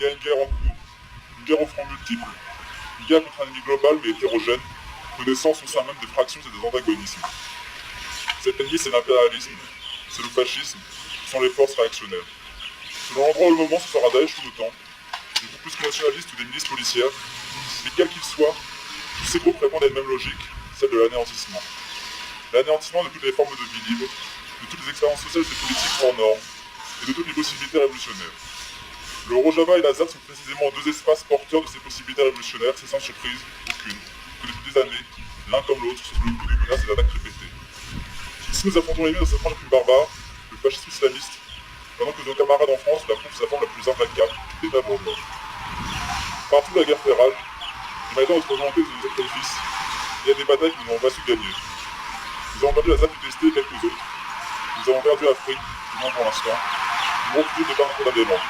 Il y a une guerre en cours, une guerre au front multiple, une guerre contre un ennemi global mais hétérogène, connaissant au sein même des fractions et des antagonismes. Cet ennemi, c'est l'impérialisme, c'est le fascisme, ce sont les forces réactionnaires. Selon l'endroit où le moment, ce sera Daesh ou l'OTAN, des groupes nationalistes ou des milices policières, mais quels qu'ils soient, tous ces groupes répondent à une même logique, celle de l'anéantissement. L'anéantissement de toutes les formes de vie libre, de toutes les expériences sociales et politiques hors normes, et de toutes les possibilités révolutionnaires. Le Rojava et la ZAD sont précisément deux espaces porteurs de ces possibilités révolutionnaires, c'est sans surprise aucune, que depuis des années, l'un comme l'autre, sous le coup des menaces et d'attaques répétées. Ici nous affrontons l'ennemi dans sa forme la plus barbare, le fascisme islamiste, pendant que nos camarades en France l'affrontent sous sa forme la plus implacable, l'État de l'ordre. Partout la guerre fait rage, et malgré notre volonté et nos sacrifices, il y a des batailles que nous n'avons pas su gagner. Nous avons perdu la ZAD du TST et quelques autres. Nous avons perdu l'Afrique, du moins pour l'instant. Nous refusons de perdre notre adhérent.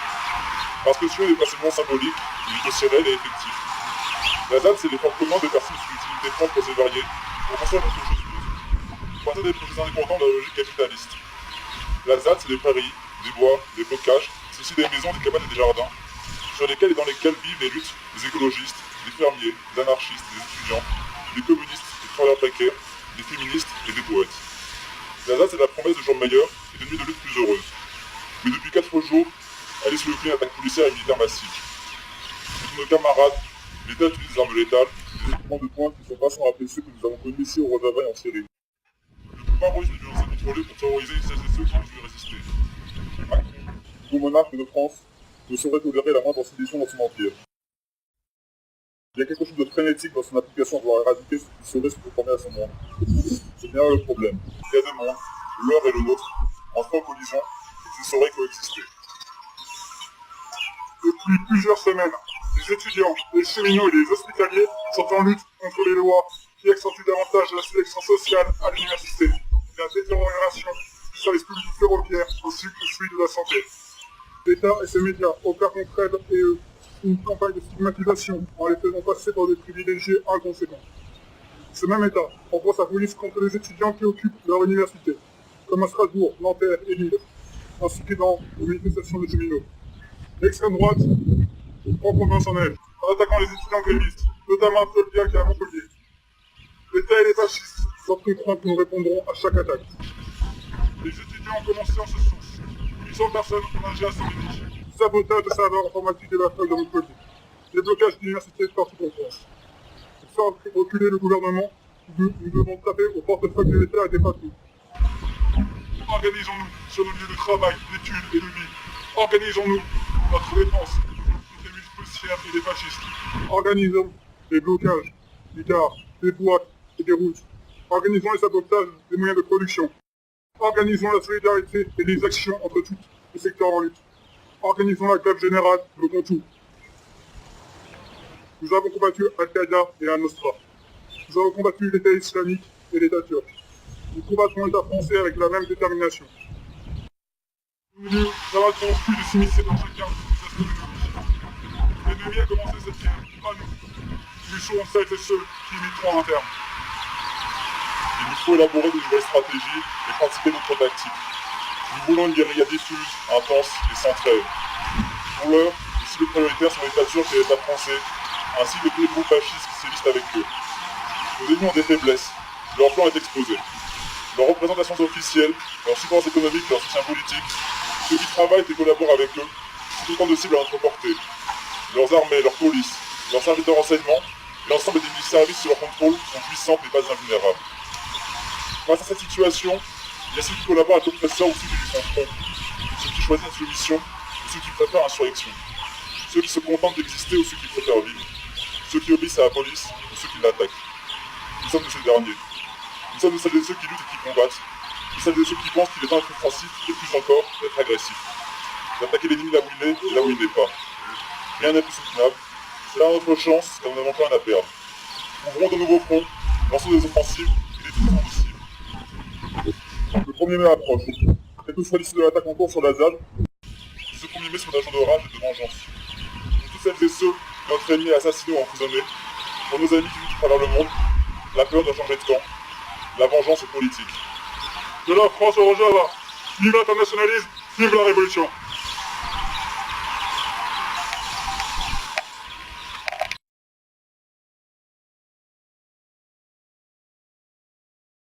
Parce que ce jeu n'est pas seulement symbolique, il est aussi réel et effectif. La ZAD, c'est l'effort commun de personnes sous utilité propre et variée pour construire quelque chose d'autre. Pointer des projets indépendants de la logique capitaliste. La ZAD, c'est des prairies, des bois, des bocages, c'est aussi des maisons, des cabanes et des jardins, sur lesquels et dans lesquels vivent et luttent des écologistes, des fermiers, des anarchistes, des étudiants, des communistes, des travailleurs précaires, des féministes et des poètes. La ZAD, c'est la promesse de jours meilleurs et de nuits de lutte plus heureuses. Mais depuis 4 jours, elle est sous le coup d'attaques policières et militaires massives. Pour nos camarades, l'État utilise des armes létales, des équipements de pointe qui sont passants à rappeler ceux que nous avons connus ici au Rojava et en Syrie. Le pouvoir russe de violencer pétrolier pour terroriser celles et ceux qui ont dû résister. Macron, nouveau monarque de France, ne saurait tolérer la moindre sédition dans son empire. Il y a quelque chose de frénétique dans son application pour éradiquer ce qui serait se conformer à son monde. C'est bien là le problème. Il y a deux mondes, le leur et le nôtre, en trois collisions, et qui sauraient coexister. Depuis plusieurs semaines, les étudiants, les cheminots et les hospitaliers sont en lutte contre les lois qui accentuent davantage la sélection sociale à l'université, la détérioration du service public ferroviaire ainsi que celui de la santé. L'État et ses médias opèrent contre elles et eux une campagne de stigmatisation en les faisant passer pour des privilégiés inconséquents. Ce même État envoie sa police contre les étudiants qui occupent leur université, comme à Strasbourg, Nanterre et Lille, ainsi que dans les manifestations des cheminots. L'extrême droite prend confiance en elle, en attaquant les étudiants grévistes, notamment à Tolbiac et à Montpellier. L'État et les fascistes sont contraints que nous répondrons à chaque attaque. Les étudiants ont commencé en ce sens. 800 personnes ont agi à Saint-Denis. Sabotage de serveurs informatiques de la fac de Montpellier. Déblocage d'universités partout en France. Pour faire reculer le gouvernement, nous devons taper au portefeuille de l'État et des patrons. Organisons-nous sur nos lieux de travail, d'études et de vie. Organisons-nous notre défense contre les milices policières et les fascistes. Organisons les blocages, des gares, des boîtes et des routes. Organisons les sabotages des moyens de production. Organisons la solidarité et les actions entre tous les secteurs en lutte. Organisons la grève générale, bloquons tout. Nous avons combattu Al-Qaïda et Al-Nosra. Nous avons combattu l'État islamique et l'État turc. Nous combattrons l'État français avec la même détermination. Nous n'arrêterons plus de s'immiscer dans chacun des aspects de nos vies. L'ennemi a commencé cette guerre, pas nous. Nous serons celles et ceux qui imiteront un terme. Il nous faut élaborer de nouvelles stratégies et pratiquer d'autres tactiques. Nous voulons une guérilla diffuse, intense et sans trêve. Pour l'heure, les cibles prioritaires sont l'État turc et l'État français, ainsi que tous les groupes fascistes qui sévissent avec eux. Nos ennemis ont des faiblesses, leur plan est exposé. Leurs représentations officielles, leur support économique et leur soutien politique, ceux qui travaillent et collaborent avec eux, sont autant de cibles à notre portée. Leurs armées, leurs polices, leurs services de renseignement, l'ensemble des services sous leur contrôle sont puissantes mais pas invulnérables. Face à cette situation, il y a ceux qui collaborent avec l'oppresseur ou ceux qui lui font front, ceux qui choisissent une solution ou ceux qui préfèrent l'insurrection, ceux qui se contentent d'exister ou ceux qui préfèrent vivre, ceux qui obéissent à la police ou ceux qui l'attaquent. Nous sommes de ces derniers. Nous sommes de celles de ceux qui luttent et qui combattent, de celles de ceux qui pensent qu'il est temps d'être offensif et plus encore d'être agressif, d'attaquer l'ennemi là où il est et là où il n'est pas. Rien n'est plus soutenable, c'est là notre chance car nous n'avons plus rien à perdre. Ouvrons de nouveaux fronts, lançons des offensives et détruisons possible. Le 1er mai approche. Quelques soit l'issue de l'attaque en cours sur la ZAD, ce 1er mai sont d'agents de rage et de vengeance. Pour toutes celles et ceux que notre ennemi a assassinés ou emprisonnés, pour nos amis qui luttent à travers le monde, la peur doit changer de camp. La vengeance est politique. De la France au Rojava, vive l'internationalisme, vive la révolution!